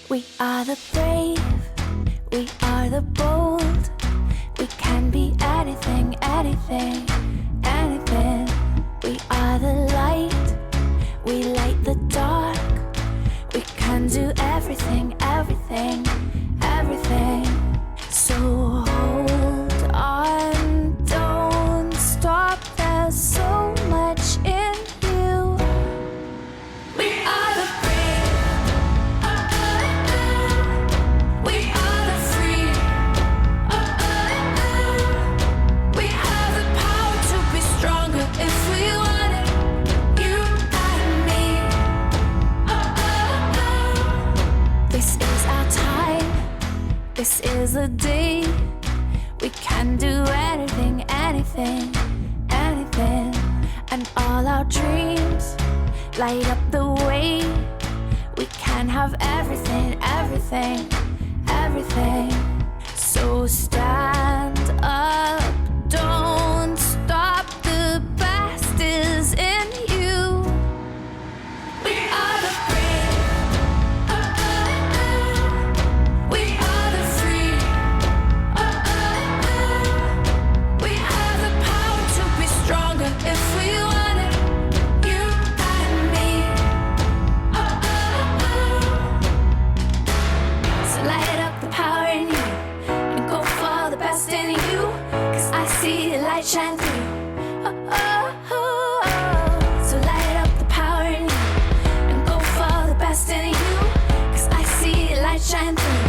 We are the brave, we are the bold. We can be anything, anything, anything. We are the light, we light the dark. We can do everything, everything, everything. So hold on, don't stop, there's so much in you. We are the brave, we are the free, we have the power to be stronger if we want it, you and me. This is our time, this is the day. We can do anything, anything, anything. And all our dreams light up the way. We can have everything, everything, everything. So stand up, don't stop, the best is in you. We are the brave, we are the free, we have the power to be stronger if we want it, you and me. So light up the power in you and go for the best in you, 'cause I see the light shine through. So light up the power in you and go for the best in you, 'cause I see the light shine through.